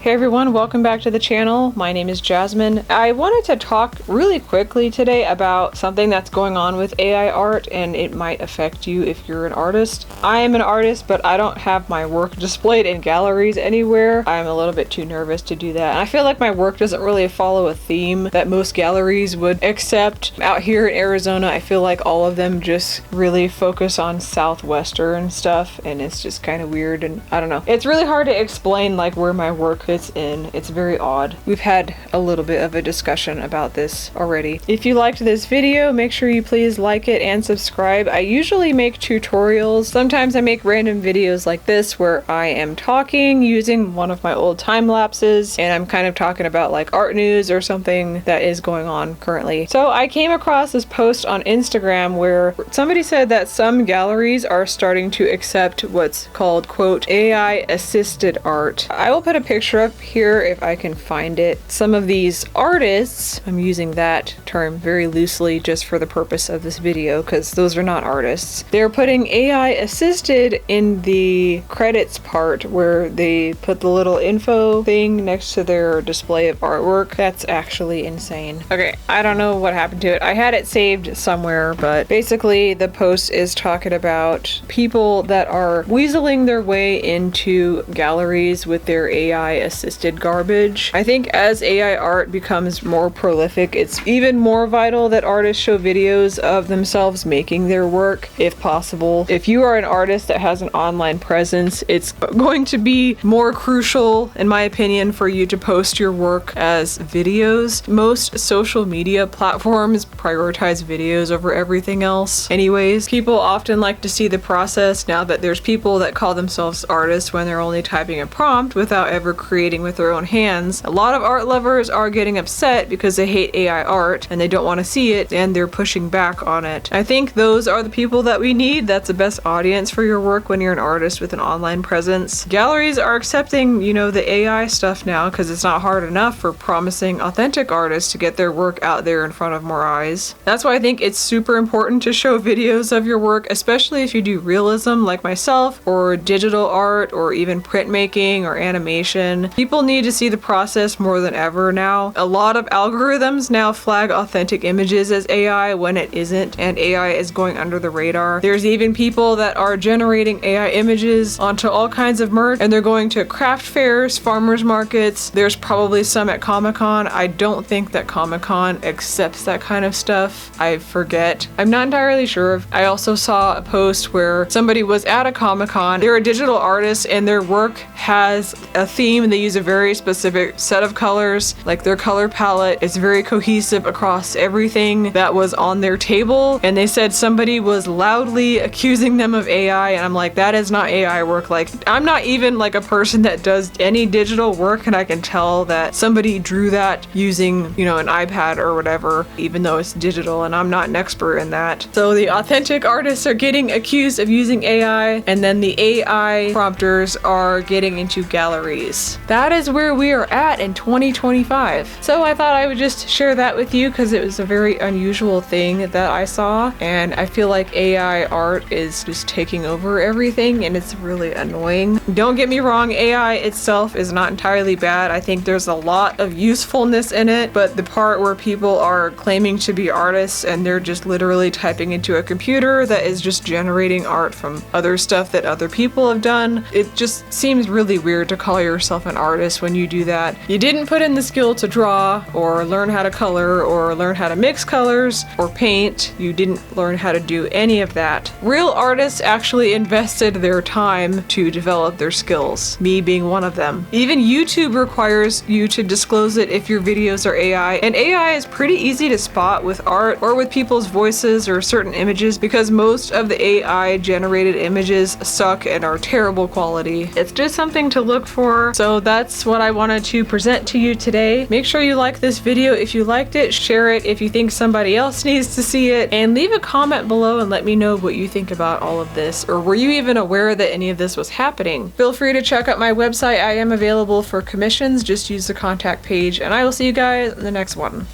Hey everyone, welcome back to the channel. My name is Jasmine. I wanted to talk really quickly today about something that's going on with AI art, and it might affect you if you're an artist. I am an artist, but I don't have my work displayed in galleries anywhere. I'm a little bit too nervous to do that. And I feel like my work doesn't really follow a theme that most galleries would accept. Out here in Arizona, I feel like all of them just really focus on Southwestern stuff, and it's just kind of weird, and I don't know. It's really hard to explain like where my work fits in. It's very odd. We've had a little bit of a discussion about this already. If you liked this video, make sure you please like it and subscribe. I usually make tutorials. Sometimes I make random videos like this where I am talking using one of my old time lapses, and I'm kind of talking about like art news or something that is going on currently. So I came across this post on Instagram where somebody said that some galleries are starting to accept what's called, quote, AI assisted art. I will put a picture up here if I can find it. Some of these artists, I'm using that term very loosely just for the purpose of this video because those are not artists. They're putting AI assisted in the credits part where they put the little info thing next to their display of artwork. That's actually insane. Okay, I don't know what happened to it. I had it saved somewhere, but basically the post is talking about people that are weaseling their way into galleries with their AI assisted garbage. I think as AI art becomes more prolific, it's even more vital that artists show videos of themselves making their work, if possible. If you are an artist that has an online presence, it's going to be more crucial, in my opinion, for you to post your work as videos. Most social media platforms prioritize videos over everything else. Anyways, people often like to see the process now that there's people that call themselves artists when they're only typing a prompt without ever creating with their own hands. A lot of art lovers are getting upset because they hate AI art and they don't want to see it, and they're pushing back on it. I think those are the people that we need. That's the best audience for your work when you're an artist with an online presence. Galleries are accepting, you know, the AI stuff now because it's not hard enough for promising authentic artists to get their work out there in front of more eyes. That's why I think it's super important to show videos of your work, especially if you do realism like myself, or digital art, or even printmaking or animation. People need to see the process more than ever now. A lot of algorithms now flag authentic images as AI when it isn't, and AI is going under the radar. There's even people that are generating AI images onto all kinds of merch, and they're going to craft fairs, farmers markets. There's probably some at Comic-Con. I don't think that Comic-Con accepts that kind of stuff. I forget. I'm not entirely sure. I also saw a post where somebody was at a Comic-Con. They're a digital artist and their work has a theme, and they use a very specific set of colors. Like their color palette is very cohesive across everything that was on their table, and they said somebody was loudly accusing them of AI, and I'm like, that is not AI work. Like, I'm not even like a person that does any digital work, and I can tell that somebody drew that using, you know, an iPad or whatever, even though it's digital, and I'm not an expert in that. So the authentic artists are getting accused of using AI, and then the AI prompters are getting into galleries. That is where we are at in 2025. So I thought I would just share that with you because it was a very unusual thing that I saw, and I feel like AI art is just taking over everything, and it's really annoying. Don't get me wrong, AI itself is not entirely bad. I think there's a lot of usefulness in it, but the part where people are claiming to be artists and they're just literally typing into a computer that is just generating art from other stuff that other people have done, it just seems really weird to call yourself an artist when you do that. You didn't put in the skill to draw or learn how to color or learn how to mix colors or paint. You didn't learn how to do any of that. Real artists actually invested their time to develop their skills, me being one of them. Even YouTube requires you to disclose it if your videos are AI, and AI is pretty easy to spot with art or with people's voices or certain images because most of the AI generated images suck and are terrible quality. It's just something to look for. So that's what I wanted to present to you today. Make sure you like this video if you liked it, share it if you think somebody else needs to see it, and leave a comment below and let me know what you think about all of this, or were you even aware that any of this was happening? Feel free to check out my website. I am available for commissions. Just use the contact page, and I will see you guys in the next one.